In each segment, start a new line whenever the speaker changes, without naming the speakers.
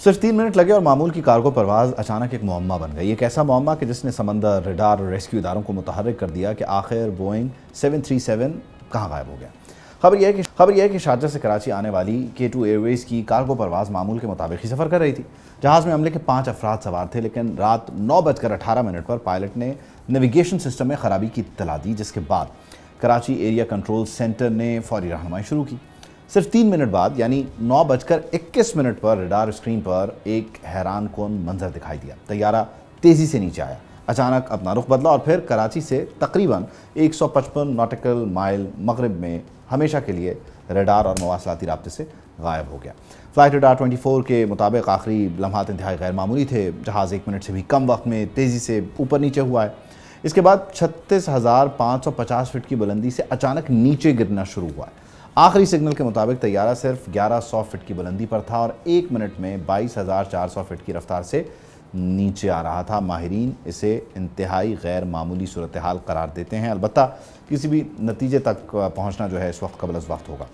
सिर्फ 3 मिनट लगे और मामूल की कार्गो परवाज़ अचानक एक मुअम्मा बन गई। एक ऐसा मुअम्मा कि जिसने समंदर, रडार और रेस्क्यू इदारों को मुतहर्रिक कर दिया कि आखिर बोइंग 737 कहाँ गायब हो गया। खबर यह है कि शारजा से कराची आने वाली K2 एयरवेज़ की कार्गो परवाज़ मामूल के मुताबिक ही सफ़र कर रही थी। जहाज़ में अमले के 5 अफराद सवार थे, लेकिन रात 9:18 पर पायलट ने नेविगेशन सिस्टम में ख़राबी की इत्तला दी, जिसके बाद कराची एरिया कंट्रोल सेंटर ने फौरी रहनुमाई शुरू की। सिर्फ 3 मिनट बाद यानी 9:21 पर रडार स्क्रीन पर एक हैरान कौन मंजर दिखाई दिया। तैयारा तेज़ी से नीचे आया, अचानक अपना रुख बदला और फिर कराची से तकरीबन 155 नॉटिकल माइल मगरिब में हमेशा के लिए रडार और मवासलाती राब्ते से गायब हो गया। फ्लाइट रडार 24 के मुताबिक आखिरी लम्हात इंतहाई गैर मामूली थे। जहाज़ 1 मिनट से भी कम वक्त में तेज़ी से ऊपर नीचे हुआ है। इसके बाद 36,550 फीट की बुलंदी से अचानक नीचे गिरना शुरू हुआ है। आखिरी सिग्नल के मुताबिक तैयारा सिर्फ 1100 फीट की बुलंदी पर था और 1 मिनट में 22,400 फीट की रफ्तार से नीचे आ रहा था। माहिरीन इसे इंतहाई गैर मामूली सूरत हाल करार देते हैं। अलबत्ता किसी भी नतीजे तक पहुंचना जो है इस वक्त कबल अज़ वक्त होगा।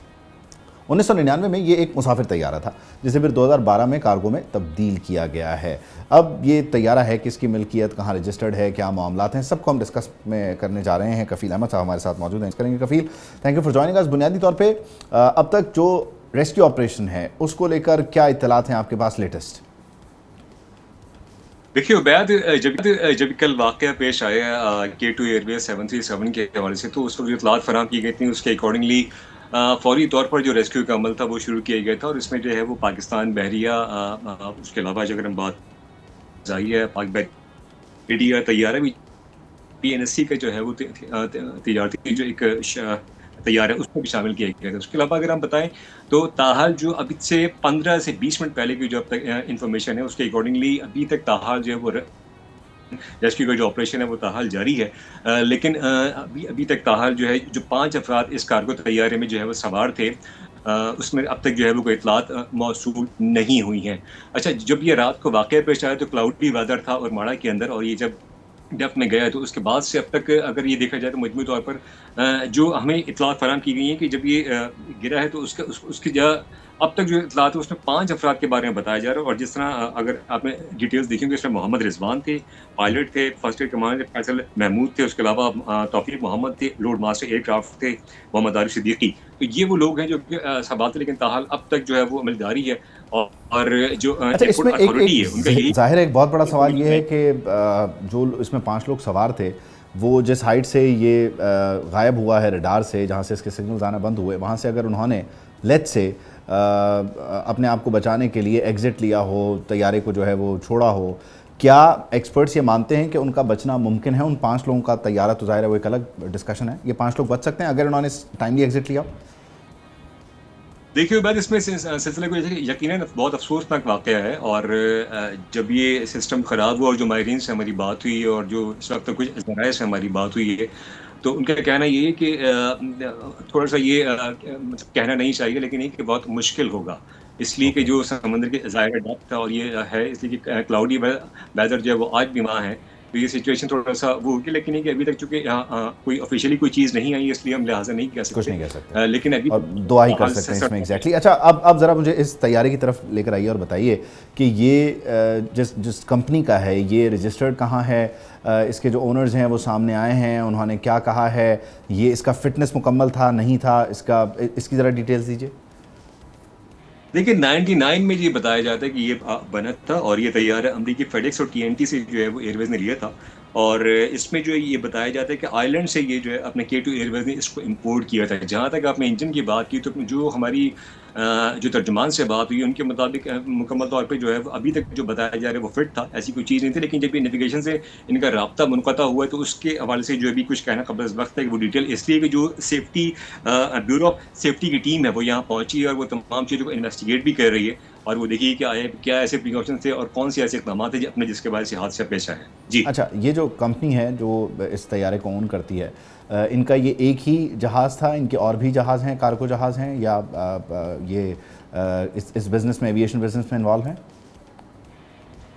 1999 में ये एक मुसाफिर तैयारा था, जिसे फिर 2012 में कार्गो में तब्दील किया गया है। अब ये तैयारा है, किसकी मिल्कियत, कहाँ रजिस्टर्ड है, क्या मामलात हैं, सबको हम डिस्कस में करने जा रहे हैं। कफ़ील अहमद साहब हमारे साथ मौजूद हैं, करेंगे। Kafeel, thank you for joining us. बुनियादी तौर पे अब तक जो रेस्क्यू ऑपरेशन है उसको लेकर क्या इत्तलात हैं आपके पास लेटेस्ट?
देखिए उबैद, जब कल वाक़या पेश आया K2 एयरवेज़ 737 के हवाले से, तो उस वक़्त जो इत्तलात फराहम की गई थी उसके अकॉर्डिंगली फ़ौरी तौर पर जो रेस्क्यू का अमल था वो शुरू किया गया था। और इसमें जो है वो पाकिस्तान बहरिया, उसके अलावा अगर हम बात ज़ाही है पाक बहरिया तैयारा भी PNSC का जो है वो तिजारती जो एक तैयार है उसको भी शामिल किया गया था। उसके अलावा अगर हम बताएं तो ताहाल जो अभी से 15 से 20 मिनट पहले की जो अब तक इन्फॉर्मेशन है उसके अकॉर्डिंगली अभी तक ताहाल जो है वो रेस्क्यू का जो ऑपरेशन है वो ताहाल जारी है। लेकिन अभी तक ताहाल जो है जो 5 अफराद इस कार्गो तैयारे में जो है वो सवार थे, उसमें अब तक जो है वो कोई इत्तलात मौसूल नहीं हुई हैं। अच्छा, जब ये रात को वाक़या पेश आया तो क्लाउडी वेदर था और माड़ा के अंदर, और ये जब डेप्थ में गया तो उसके बाद से अब तक अगर ये देखा जाए तो मजमूई तौर पर जो हमें इत्तलात फराहम की गई हैं कि जब ये गिरा है तो उसकी जगह अब तक जो इत्तलात है उसमें 5 अफराद के बारे में बताया जा रहा है। और जिस तरह अगर आपने डिटेल्स देखी होंगी, इसमें मोहम्मद रिजवान थे, पायलट थे, first air commander Faisal Mahmood थे, उसके अलावा तौफीक मोहम्मद थे, लोड मास्टर एयरक्राफ्ट थे मोहम्मद आरिफ सिद्दीकी। तो ये वो लोग हैं जो सवाल थे, लेकिन ताहाल अब तक जो है वो अमल जारी है। और जो
अच्छा, इसमें
एयरपोर्ट अथॉरिटी है उनका यही
ज़ाहिर है एक बहुत बड़ा सवाल ये है कि जो इसमें 5 लोग सवार थे वो जिस हाइट से ये गायब हुआ है रडार से, जहाँ से इसके सिग्नल्स आना बंद हुए, वहाँ से अगर उन्होंने लेट से अपने आप को बचाने के लिए एग्ज़िट लिया हो, तैयारे को जो है वो छोड़ा हो, क्या एक्सपर्ट्स ये मानते हैं कि उनका बचना मुमकिन है? उन 5 लोगों का तैयारा तो ज़ाहिर है वो एक अलग डिस्कशन है, ये 5 लोग बच सकते हैं अगर उन्होंने टाइमली एग्ज़िट लिया हो?
देखिए बाद इसमें सिलसिले को यकीनन बहुत अफसोसनाक वाक़या है। और जब ये सिस्टम ख़राब हुआ और जो माहिरीन से हमारी बात हुई और जो इस वक्त कुछ ज़राए से हमारी बात हुई है, तो उनका कहना ये है कि थोड़ा-सा ये मतलब कहना नहीं चाहिए, लेकिन ये कि बहुत मुश्किल होगा। इसलिए कि
ओके।
जो समुद्र के ज़ाहिर डेप्थ है और ये है, इसलिए कि क्लाउडी वेदर जो है वो आज भी वहाँ है। तो ये सिचुएशन थोड़ा-सा वो होगी, लेकिन ये कि अभी तक चूँकि कोई ऑफ़िशियली कोई चीज़ नहीं आई, इसलिए हम लिहाज़ा नहीं कह
कुछ
सकते।
नहीं कह सकते
लेकिन अभी
और दुआ ही कर
हाल
सकते हैं
से
इसमें। एग्जैक्टली अच्छा, अब ज़रा मुझे इस तैयारी की तरफ लेकर आइए और बताइए कि ये जिस जिस कंपनी का है ये रजिस्टर्ड कहाँ है, इसके जो ओनर्स हैं वो सामने आए हैं, उन्होंने क्या कहा है, ये इसका फिटनेस मुकम्मल था नहीं था, इसकी ज़रा डिटेल्स दीजिए।
देखिए 99 में ये बताया जाता है कि ये बना था और ये तैयारा अमरीकी फेडेक्स और TNT से जो है वो एयरवेज़ ने लिया था। और इसमें जो है ये बताया जाता है कि आयरलैंड से ये जो है अपने K2 एयरवेज़ ने इसको इंपोर्ट किया था। जहाँ तक आपने इंजन की बात की, तो जो हमारी जो तर्जुमान से बात हुई उनके मुताबिक मुकम्मल तौर पे जो है वो अभी तक जो बताया जा रहा है वो फिट था, ऐसी कोई चीज़ नहीं थी। लेकिन जब ये नेविगेशन से इनका राब्ता मुनक़ता हुआ है तो उसके हवाले से जो अभी कुछ कहना क़ब्ल अज़ वक़्त है कि वो डिटेल इसलिए कि जो सेफ्टी ब्यूरो ऑफ सेफ्टी की टीम है वो यहाँ पहुँची है और वो तमाम चीज़ों को इन्वेस्टिगेट भी कर रही है और वो देखिए कि क्या ऐसे प्रिकॉशंस थे और कौन से ऐसे इक़दाम थे जिसके वजह से हादसा पेश आया है। जी।
अच्छा, ये जो कंपनी है जो इस तैयारे को ओन करती है, इनका ये एक ही जहाज़ था, इनके और भी जहाज़ हैं, कार्गो जहाज़ हैं, या ये इस बिज़नेस में, एविएशन बिज़नेस में इन्वॉल्व हैं?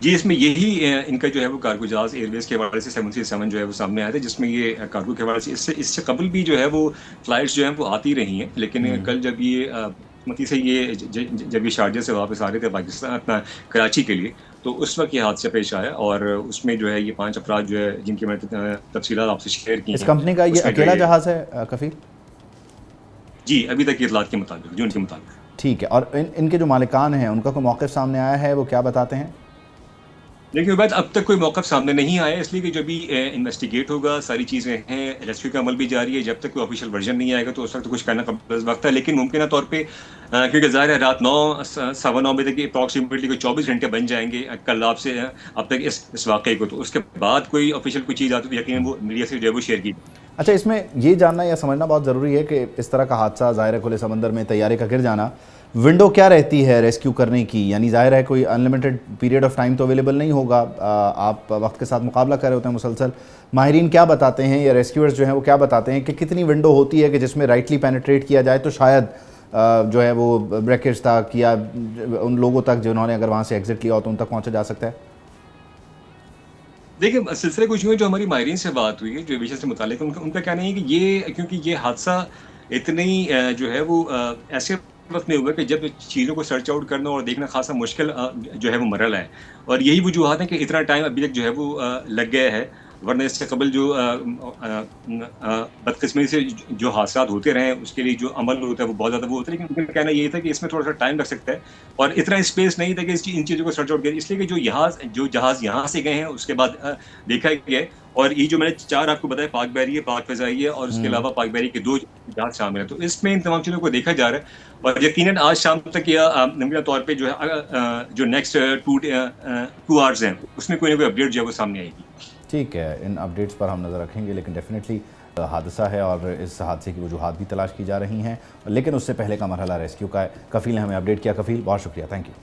जी, इसमें यही इनका जो है वो कार्गो जहाज़ एयरवेज़ के हवाले से 737 जो है वो सामने आया था, जिसमें ये कार्गो के हवाले से इससे इससे कबल भी जो है वो फ्लाइट्स जो हैं वो आती रही हैं। लेकिन कल जब ये बदकिस्मती से ये जब ये शारजा से वापस आ रहे थे पाकिस्तान अपना कराची के लिए, तो उस वक़्त ये हादसा पेश आया और उसमें जो है ये 5 अफ़राद जो है जिनकी मैंने तफ़सीलात आपसे शेयर की
इस
हैं,
कंपनी का ये
उसमें जो
अकेला
ये
जहाज़ है कफ़ील?
जी, अभी तक की इत्तलात के मुताबिक, जो उनके मुताबिक।
ठीक है, और इनके जो मालिकान हैं उनका कोई मौक़िफ़ सामने आया है, वो क्या बताते हैं?
देखिए बात अब तक कोई मौक़िफ़ सामने नहीं आया इसलिए कि जब भी इन्वेस्टिगेट होगा, सारी चीज़ें हैं, रेस्क्यू का अमल भी जारी है, जब तक कोई ऑफ़िशियल वर्ज़न नहीं आएगा तो उस वक़्त कुछ कहना कबल वक़्त है। लेकिन मुमकिना तौर पे क्योंकि ज़ाहिर है रात 9 सवा 9 बजे तक अप्रॉक्सिमेटली कोई 24 घंटे बन जाएँगे कल रात से अब तक इस वाक़ये को, तो उसके बाद कोई ऑफ़िशियल कोई चीज़ आती है तो यकीनन वो मीडिया से जो है वो शेयर की।
अच्छा, इसमें ये जानना या समझना बहुत ज़रूरी है कि इस तरह का हादसा, ज़ाहिर है खुले समंदर में तैयारे का गिर जाना, विंडो क्या रहती है रेस्क्यू करने की? यानी ज़ाहिर है कोई अनलिमिटेड पीरियड ऑफ टाइम तो अवेलेबल नहीं होगा, आप वक्त के साथ मुकाबला कर रहे होते हैं मुसलसल। माहिरीन क्या बताते हैं या रेस्क्यूअर्स जो हैं वो क्या बताते हैं कि कितनी विंडो होती है कि जिसमें राइटली पेनिट्रेट किया जाए तो शायद जो है वो ब्रेकेज तक या उन लोगों तक जिन्होंने अगर वहाँ से एग्जिट लिया हो तो उन तक पहुँचा जा सकता है?
देखिए, सिलसिले कुछ यूँ है जो हमारी माहिरीन से बात हुई है, जो एविएशन से मुताल्लिक़ उनका उनका कहना ये है कि ये क्योंकि ये हादसा इतनी जो है वो ऐसे वक़्त में हुआ कि जब चीज़ों को सर्च आउट करना और देखना ख़ासा मुश्किल जो है वो मरहला है। और यही वजूहात है कि इतना टाइम अभी तक जो है वो लग गया है, वरना इससे कबल जो बदकिस्मती से जो हादसात होते रहे हैं, उसके लिए जो अमल होता है वो बहुत ज़्यादा वो होता है। लेकिन उनका कहना ये था कि इसमें थोड़ा-सा टाइम लग सकता है और इतना स्पेस नहीं था कि इन चीज़ों को सर्च आउट करें। इसलिए कि जो जहाज़ यहाँ से गए हैं उसके बाद देखा गया है और ये जो मैंने 4 आपको बताया पाक बहरी है, पाक फ़िज़ाई है और उसके
हुँ।
अलावा पाक बहरी के 2 जहाज़ शामिल हैं। तो इसमें इन तमाम चीज़ों को देखा जा रहा है और यकीनन आज शाम तक या मुमकिन तौर पे जो है जो नेक्स्ट 2 आवर्स हैं, उसमें कोई ना कोई अपडेट जो है वो सामने आएगी।
ठीक है, इन अपडेट्स पर हम नज़र रखेंगे, लेकिन डेफ़िनेटली हादसा है और इस हादसे की वजूहात भी तलाश की जा रही हैं, लेकिन उससे पहले का मरहला रेस्क्यू का है। कफ़ील ने हमें अपडेट किया। कफ़ील, बहुत शुक्रिया, थैंक यू।